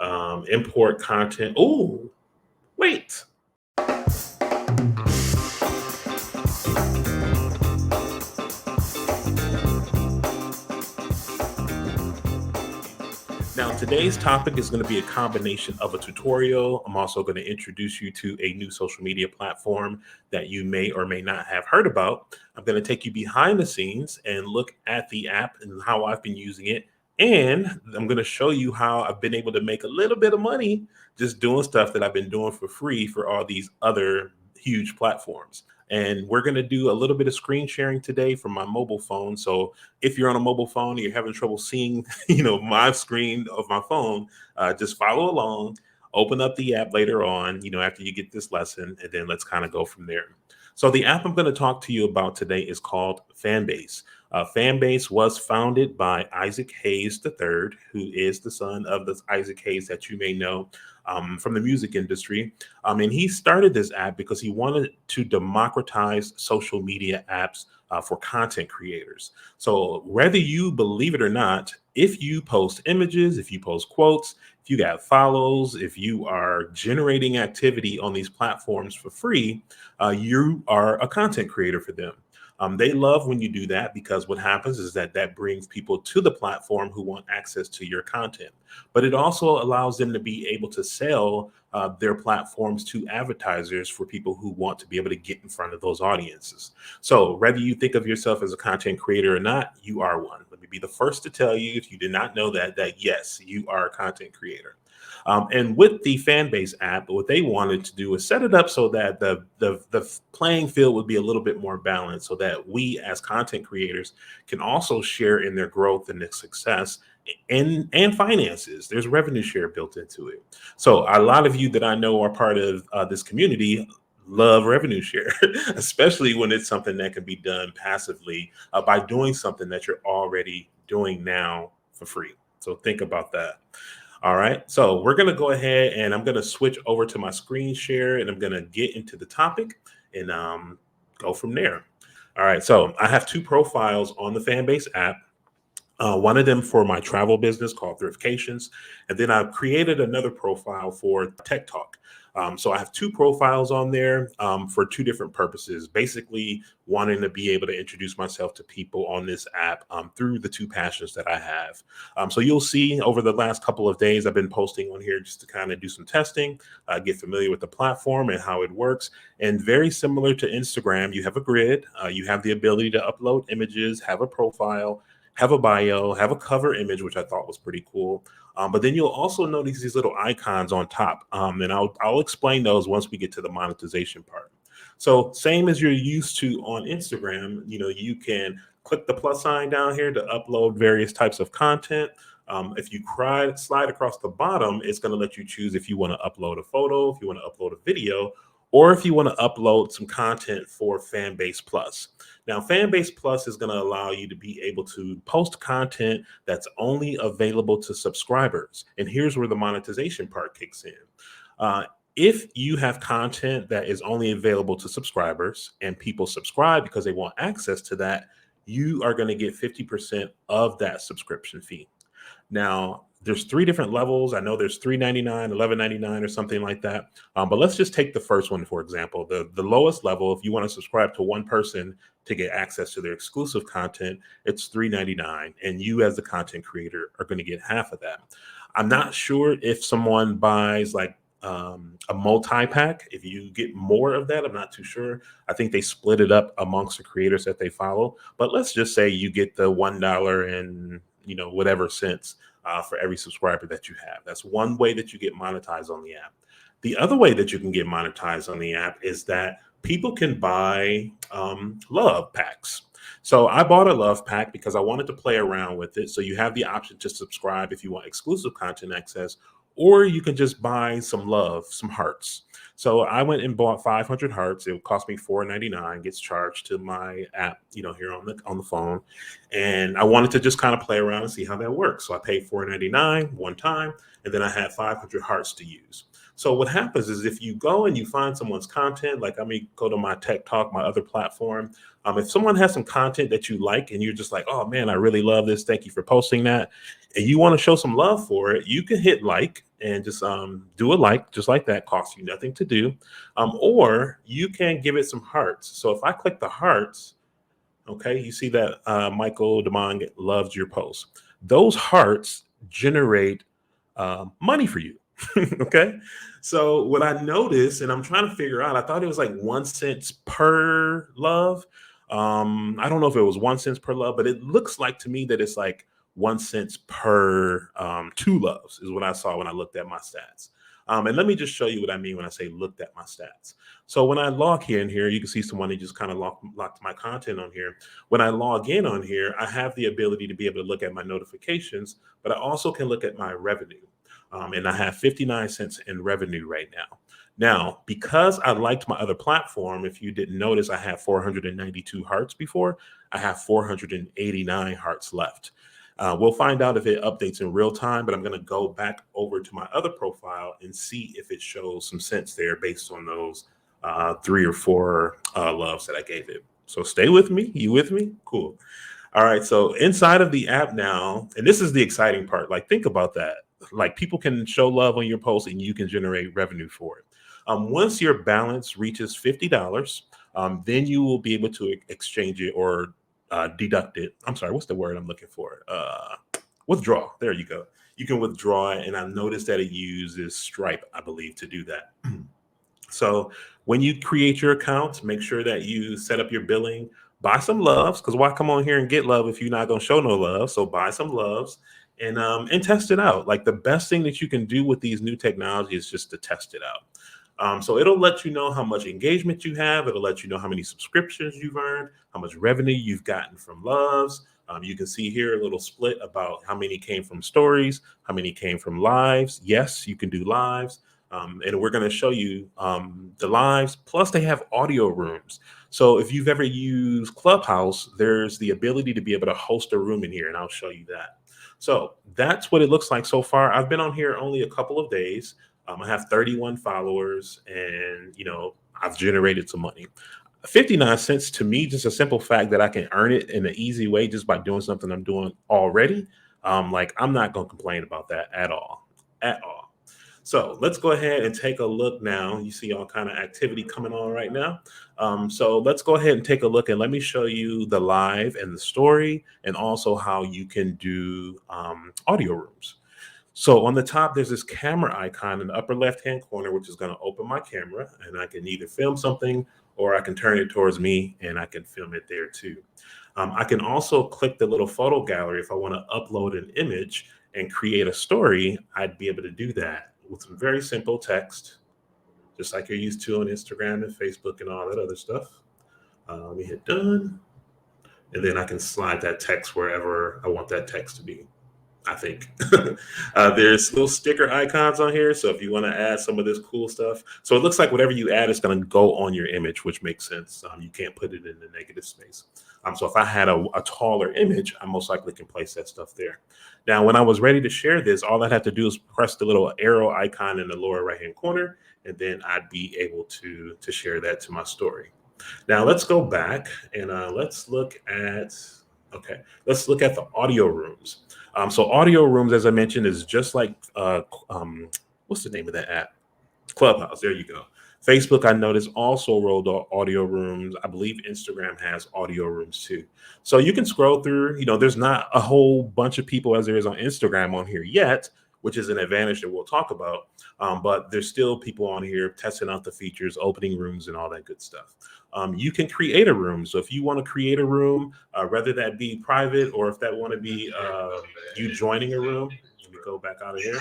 Import content. Oh, wait. Now, today's topic is going to be a combination of a tutorial. I'm also going to introduce you to a new social media platform that you may or may not have heard about. I'm going to take you behind the scenes and look at the app and how I've been using it. And I'm going to show you how I've been able to make a little bit of money just doing stuff that I've been doing for free for all these other huge platforms. And we're going to do a little bit of screen sharing today from my mobile phone. So if you're on a mobile phone and you're having trouble seeing, my screen of my phone, just follow along, open up the app later on, after you get this lesson, and then let's kind of go from there. So the app I'm going to talk to you about today is called Fanbase. Fanbase was founded by Isaac Hayes III, who is the son of the Isaac Hayes that you may know from the music industry. And he started this app because he wanted to democratize social media apps for content creators. So whether you believe it or not, if you post images, if you post quotes, if you got follows, if you are generating activity on these platforms for free, you are a content creator for them. They love when you do that because what happens is that brings people to the platform who want access to your content. But it also allows them to be able to sell their platforms to advertisers for people who want to be able to get in front of those audiences. So whether you think of yourself as a content creator or not, you are one. Let me be the first to tell you, if you did not know that yes, you are a content creator. And with the Fanbase app, what they wanted to do is set it up so that the playing field would be a little bit more balanced, so that we as content creators can also share in their growth and their success and finances. There's revenue share built into it. So a lot of you that I know are part of this community love revenue share, especially when it's something that can be done passively by doing something that you're already doing now for free. So think about that. All right, so we're going to go ahead and I'm going to switch over to my screen share and I'm going to get into the topic and go from there. All right, so I have two profiles on the Fanbase app. One of them for my travel business called Thriftcations, and then I've created another profile for Tech Talk. So I have two profiles on there for two different purposes. Basically, wanting to be able to introduce myself to people on this app through the two passions that I have. So you'll see over the last couple of days, I've been posting on here just to kind of do some testing, get familiar with the platform and how it works. And very similar to Instagram, you have a grid. You have the ability to upload images, have a profile, have a bio, have a cover image, which I thought was pretty cool. But then you'll also notice these little icons on top. And I'll explain those once we get to the monetization part. So same as you're used to on Instagram, you can click the plus sign down here to upload various types of content. If you slide across the bottom, it's going to let you choose if you want to upload a photo, if you want to upload a video, or if you want to upload some content for Fanbase Plus. Now, Fanbase Plus is going to allow you to be able to post content that's only available to subscribers. And here's where the monetization part kicks in. If you have content that is only available to subscribers and people subscribe because they want access to that, you are going to get 50% of that subscription fee. Now, there's three different levels. I know there's $3.99, $11.99, or something like that. But let's just take the first one, for example. The lowest level, if you want to subscribe to one person to get access to their exclusive content, it's $3.99. And you as the content creator are going to get half of that. I'm not sure if someone buys like a multi-pack, if you get more of that, I'm not too sure. I think they split it up amongst the creators that they follow. But let's just say you get the $1 and whatever cents for every subscriber that you have. That's one way that you get monetized on the app. The other way that you can get monetized on the app is that people can buy love packs. So I bought a love pack because I wanted to play around with it. So you have the option to subscribe if you want exclusive content access, or you can just buy some love, some hearts. So I went and bought 500 hearts. It would cost me $4.99. Gets charged to my app, here on the phone. And I wanted to just kind of play around and see how that works. So I paid $4.99 one time, and then I had 500 hearts to use. So what happens is if you go and you find someone's content, like I may go to my Tech Talk, my other platform. If someone has some content that you like and you're just like, oh man, I really love this, thank you for posting that. and you want to show some love for it, you can hit like and just do a like just like that. Costs you nothing to do. Or you can give it some hearts. So if I click the hearts, okay, you see that Michael Demong loves your post. Those hearts generate money for you. Okay. So what I noticed, and I'm trying to figure out, I thought it was like 1 cent per love. I don't know if it was 1 cent per love, but it looks like to me that it's like 1 cent per two loves is what I saw when I looked at my stats. And let me just show you what I mean when I say looked at my stats. So when I log in here, you can see someone that just kind of locked my content on here. When I log in on here, I have the ability to be able to look at my notifications, but I also can look at my revenue. And I have 59 cents in revenue right now. Now, because I liked my other platform, if you didn't notice, I had 492 hearts before. I have 489 hearts left. We'll find out if it updates in real time, but I'm going to go back over to my other profile and see if it shows some cents there based on those 3 or 4 loves that I gave it. So stay with me. You with me? Cool. All right. So inside of the app now, and this is the exciting part. Like, think about that. Like, people can show love on your post and you can generate revenue for it. Once your balance reaches $50, then you will be able to exchange it or deduct it. I'm sorry, what's the word I'm looking for? Withdraw. There you go. You can withdraw it. And I noticed that it uses Stripe, I believe, to do that. So when you create your account, make sure that you set up your billing, buy some loves, because why come on here and get love if you're not going to show no love? So buy some loves and test it out. Like, the best thing that you can do with these new technology is just to test it out. So it'll let you know how much engagement you have. It'll let you know how many subscriptions you've earned, how much revenue you've gotten from loves. You can see here a little split about how many came from stories, how many came from lives. Yes, you can do lives. And we're going to show you the lives. Plus, they have audio rooms. So if you've ever used Clubhouse, there's the ability to be able to host a room in here, and I'll show you that. So that's what it looks like so far. I've been on here only a couple of days. I have 31 followers, and I've generated some money. 59 cents to me, just a simple fact that I can earn it in an easy way just by doing something I'm doing already. Like, I'm not going to complain about that at all, at all. So let's go ahead and take a look now. You see all kind of activity coming on right now. So let's go ahead and take a look, and let me show you the live and the story, and also how you can do audio rooms. So on the top, there's this camera icon in the upper left-hand corner, which is going to open my camera, and I can either film something or I can turn it towards me and I can film it there too. I can also click the little photo gallery. If I want to upload an image and create a story, I'd be able to do that with some very simple text, just like you're used to on Instagram and Facebook and all that other stuff. Let me hit done. And then I can slide that text wherever I want that text to be. I think there's little sticker icons on here. So if you want to add some of this cool stuff, so it looks like whatever you add is going to go on your image, which makes sense. You can't put it in the negative space. So if I had a taller image, I most likely can place that stuff there. Now, when I was ready to share this, all I'd have to do is press the little arrow icon in the lower right-hand corner, and then I'd be able to share that to my story. Now let's go back and let's look at the audio rooms. So audio rooms, as I mentioned, is just like what's the name of that app? Clubhouse. There you go. Facebook, I noticed, also rolled out audio rooms. I believe Instagram has audio rooms too. So you can scroll through. There's not a whole bunch of people as there is on Instagram on here yet, which is an advantage that we'll talk about. But there's still people on here testing out the features, opening rooms, and all that good stuff. You can create a room. So if you want to create a room, whether that be private or if that want to be you joining a room, let me go back out of here.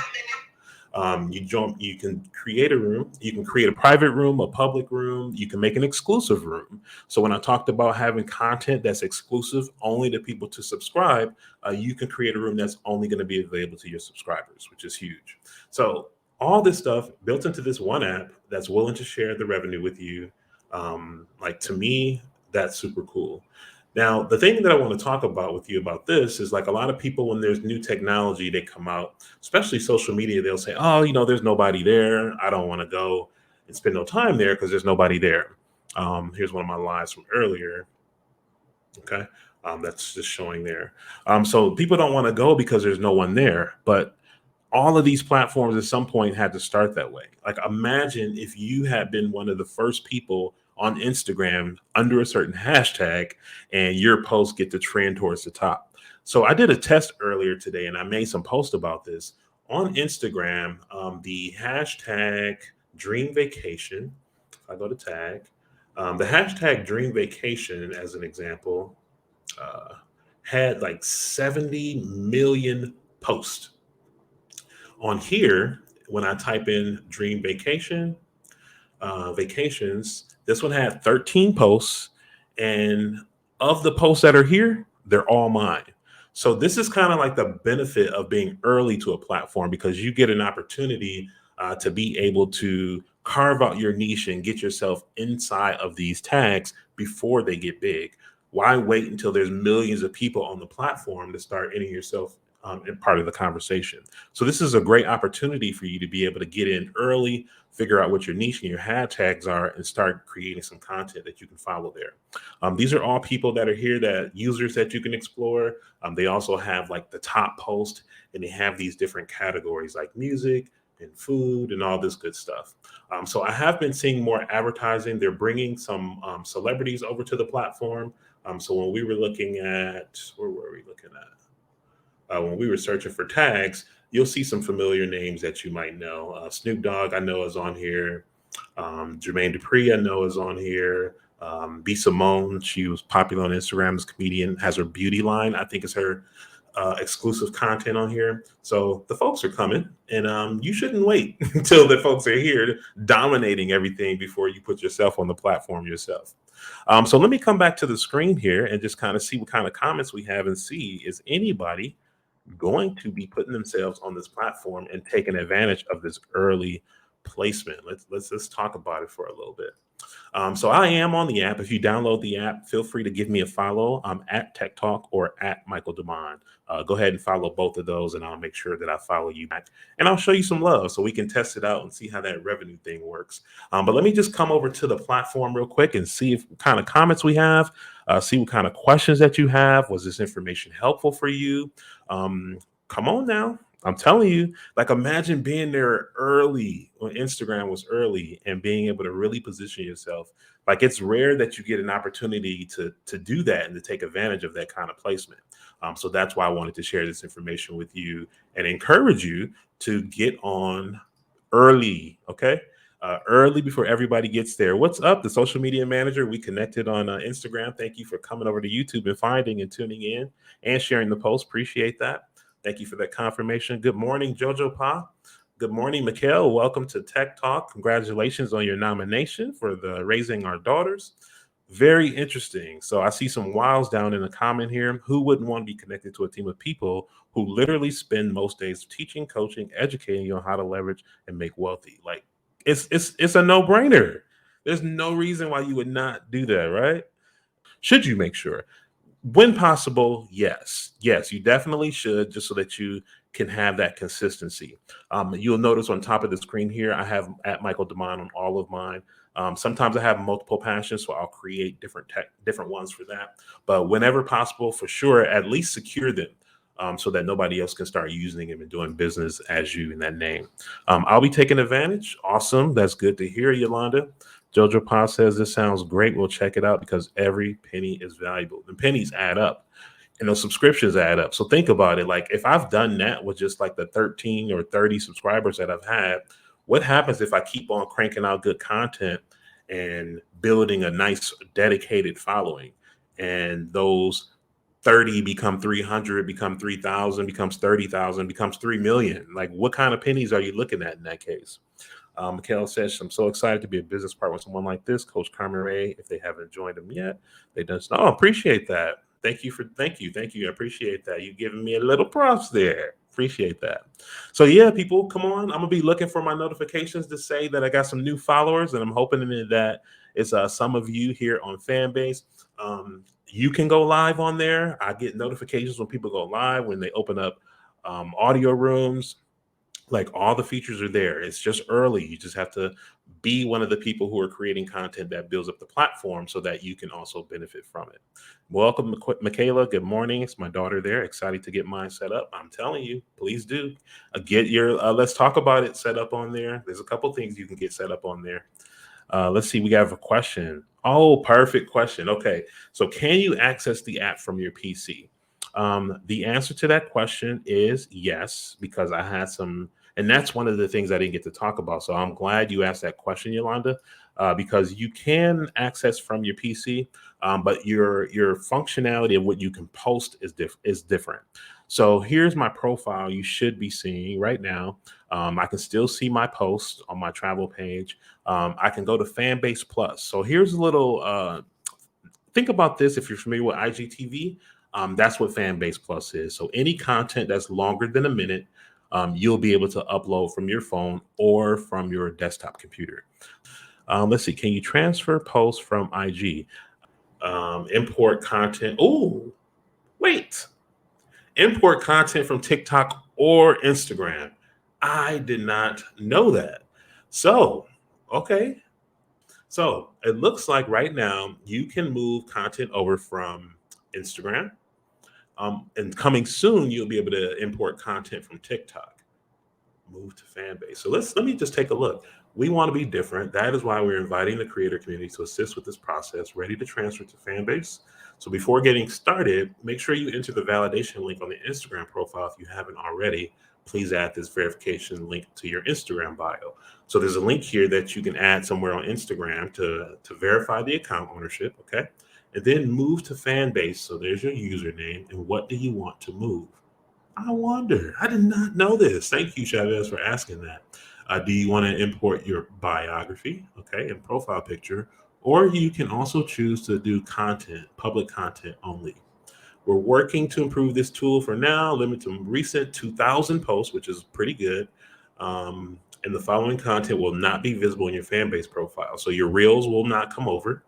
You can create a room. You can create a private room, a public room. You can make an exclusive room. So when I talked about having content that's exclusive only to people to subscribe, you can create a room that's only going to be available to your subscribers, which is huge. So all this stuff built into this one app that's willing to share the revenue with you. Like, to me, that's super cool. Now, the thing that I want to talk about with you about this is, like, a lot of people, when there's new technology, they come out, especially social media, they'll say, oh, there's nobody there. I don't want to go and spend no time there because there's nobody there. Here's one of my lives from earlier. Okay. That's just showing there. So people don't want to go because there's no one there. But all of these platforms at some point had to start that way. Like imagine if you had been one of the first people on Instagram under a certain hashtag and your posts get to trend towards the top. So I did a test earlier today and I made some posts about this on Instagram. The hashtag dream vacation, if I go to tag, the hashtag dream vacation as an example, uh, had like 70 million posts on here. When I type in dream vacation, vacations, this one had 13 posts, and of the posts that are here, they're all mine. So this is kind of like the benefit of being early to a platform because you get an opportunity to be able to carve out your niche and get yourself inside of these tags before they get big. Why wait until there's millions of people on the platform to start entering yourself in part of the conversation? So this is a great opportunity for you to be able to get in early, figure out what your niche and your hashtags are, and start creating some content that you can follow there. These are all people that are here, that users that you can explore. They also have like the top post, and they have these different categories like music and food and all this good stuff. So I have been seeing more advertising. They're bringing some celebrities over to the platform. So when we were looking at, where were we looking at? When we were searching for tags, you'll see some familiar names that you might know. Snoop Dogg, I know, is on here. Jermaine Dupri, I know, is on here. B. Simone, she was popular on Instagram as a comedian, has her beauty line. I think it's her exclusive content on here. So the folks are coming, and you shouldn't wait until the folks are here dominating everything before you put yourself on the platform yourself. So let me come back to the screen here and just kind of see what kind of comments we have and see, is anybody going to be putting themselves on this platform and taking advantage of this early placement. Let's talk about it for a little bit. So I am on the app. If you download the app, feel free to give me a follow. I'm at Tech Talk or at Michael Demond. Go ahead and follow both of those, and I'll make sure that I follow you back. And I'll show you some love so we can test it out and see how that revenue thing works. But let me just come over to the platform real quick and see if what kind of comments we have, see what kind of questions that you have. Was this information helpful for you? Come on now. I'm telling you, like imagine being there early when Instagram was early and being able to really position yourself. Like it's rare that you get an opportunity to do that and to take advantage of that kind of placement. So that's why I wanted to share this information with you and encourage you to get on early. Okay. Early before everybody gets there. What's up, the social media manager? We connected on Instagram. Thank you for coming over to YouTube and finding and tuning in and sharing the post. Appreciate that. Thank you for that confirmation. Good morning, Jojo Pa. Good morning, Mikhail. Welcome to Tech Talk. Congratulations on your nomination for the Raising Our Daughters. Very interesting. So I see some wows down in the comment here. Who wouldn't want to be connected to a team of people who literally spend most days teaching, coaching, educating you on how to leverage and make wealthy? Like it's a no-brainer. There's no reason why you would not do that, right? Should you make sure? When possible, yes, you definitely should, just so that you can have that consistency. You'll notice on top of the screen here, I have at Michael Demond on all of mine. Sometimes I have multiple passions, so I'll create different ones for that. But whenever possible, for sure, at least secure them. So that nobody else can start using them and doing business as you in that name. I'll be taking advantage. Awesome. That's good to hear, Yolanda. Jojo Pa says this sounds great. We'll check it out because every penny is valuable. The pennies add up and those subscriptions add up. So think about it. Like if I've done that with just like the 13 or 30 subscribers that I've had, what happens if I keep on cranking out good content and building a nice dedicated following, and those 30 become 300, become 3,000, becomes 30,000, becomes 3 million? Like what kind of pennies are you looking at in that case? Mikhail says, I'm so excited to be a business partner with someone like this, Coach Carmen Ray. If they haven't joined him yet, they just, oh, appreciate that. Thank you. I appreciate that. You giving me a little props there. Appreciate that. So yeah, people, come on. I'm gonna be looking for my notifications to say that I got some new followers, and I'm hoping that it's some of you here on Fanbase. You can go live on there. I get notifications when people go live, when they open up audio rooms. Like all the features are there. It's just early. You just have to be one of the people who are creating content that builds up the platform so that you can also benefit from it. Welcome, Michaela. Good morning. It's my daughter there. Excited to get mine set up. I'm telling you, please do get your let's talk about it set up on there. There's a couple things you can get set up on there. Let's see. We have a question. Oh, perfect question. Okay. So, can you access the app from your PC? The answer to that question is yes, because I had some, and that's one of the things I didn't get to talk about. So, I'm glad you asked that question, Yolanda, because you can access from your PC, but your functionality of what you can post is different. So, here's my profile you should be seeing right now. I can still see my posts on my travel page. I can go to Fanbase Plus. So here's a little think about this if you're familiar with IGTV. That's what Fanbase Plus is. So any content that's longer than a minute, you'll be able to upload from your phone or from your desktop computer. Let's see. Can you transfer posts from IG? Import content. Oh, wait. Import content from TikTok or Instagram. I did not know that. So, okay. So it looks like right now you can move content over from Instagram. And coming soon, you'll be able to import content from TikTok. Move to Fanbase. So let me just take a look. We want to be different. That is why we're inviting the creator community to assist with this process, ready to transfer to Fanbase. So before getting started, make sure you enter the validation link on the Instagram profile if you haven't already. Please add this verification link to your Instagram bio. So there's a link here that you can add somewhere on Instagram to verify the account ownership, okay? And then move to Fanbase. So there's your username. And what do you want to move? I wonder. I did not know this. Thank you, Chavez, for asking that. Do you want to import your biography, okay, and profile picture, or you can also choose to do content, public content only. We're working to improve this tool for now, limit to recent 2,000 posts, which is pretty good. And the following content will not be visible in your fan base profile. So your reels will not come over.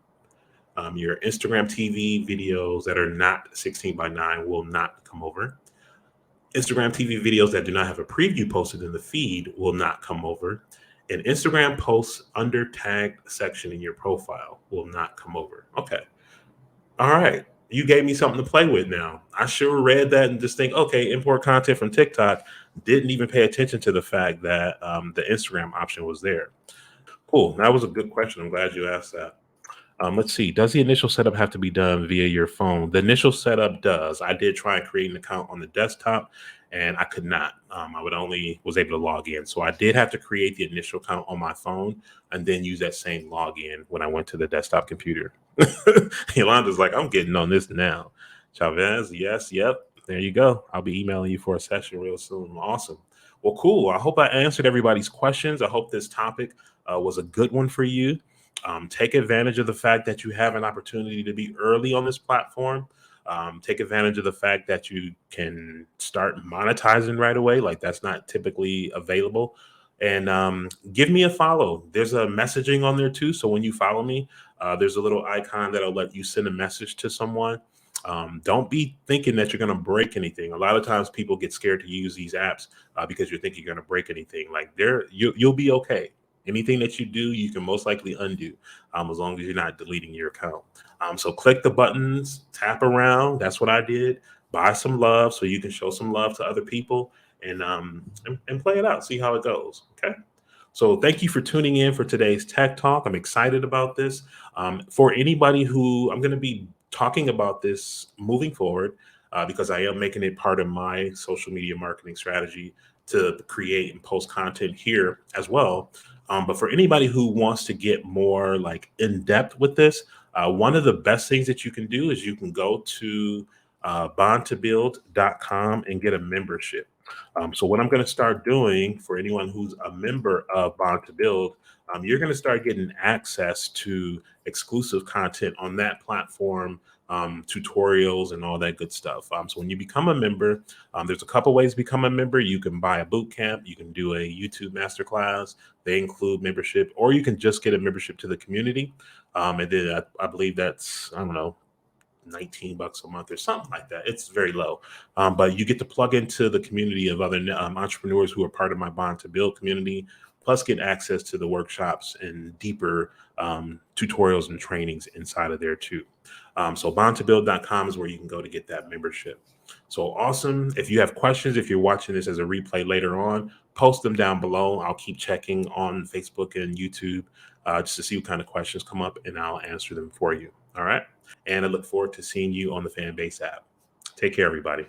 Your Instagram TV videos that are not 16 by 9 will not come over. Instagram TV videos that do not have a preview posted in the feed will not come over. And Instagram posts under tagged section in your profile will not come over. Okay. All right. You gave me something to play with now. I sure read that and just think, okay, import content from TikTok. Didn't even pay attention to the fact that the Instagram option was there. Cool. That was a good question. I'm glad you asked that. Let's see. Does the initial setup have to be done via your phone? The initial setup does. I did try and create an account on the desktop, and I could not. I would only was able to log in, so I did have to create the initial account on my phone and then use that same login when I went to the desktop computer. Yolanda's like, I'm getting on this now. Chavez, yes, yep. There you go. I'll be emailing you for a session real soon. Awesome. Well, cool. I hope I answered everybody's questions. I hope this topic was a good one for you. Take advantage of the fact that you have an opportunity to be early on this platform. Take advantage of the fact that you can start monetizing right away. Like that's not typically available. And give me a follow. There's a messaging on there too. So when you follow me, there's a little icon that'll let you send a message to someone. Don't be thinking that you're going to break anything. A lot of times people get scared to use these apps because you think you're going to break anything. Like you'll be okay. Anything that you do, you can most likely undo as long as you're not deleting your account. So click the buttons, tap around. That's what I did. Buy some love so you can show some love to other people and play it out. See how it goes. Okay. So thank you for tuning in for today's Tech Talk. I'm excited about this. For anybody who I'm going to be talking about this moving forward, because I am making it part of my social media marketing strategy to create and post content here as well. But for anybody who wants to get more like in depth with this, one of the best things that you can do is you can go to bondtobuild.com and get a membership. So what I'm going to start doing for anyone who's a member of Bond to Build, you're going to start getting access to exclusive content on that platform, tutorials and all that good stuff. So when you become a member, there's a couple ways to become a member. You can buy a boot camp, you can do a YouTube masterclass. They include membership, or you can just get a membership to the community. And then I believe that's, I don't know, $19 a month or something like that. It's very low. But you get to plug into the community of other entrepreneurs who are part of my Bond to Build community, plus get access to the workshops and deeper tutorials and trainings inside of there too. So bondtobuild.com is where you can go to get that membership. So awesome. If you have questions, if you're watching this as a replay later on, post them down below. I'll keep checking on Facebook and YouTube just to see what kind of questions come up, and I'll answer them for you. All right. And I look forward to seeing you on the Fanbase app. Take care, everybody.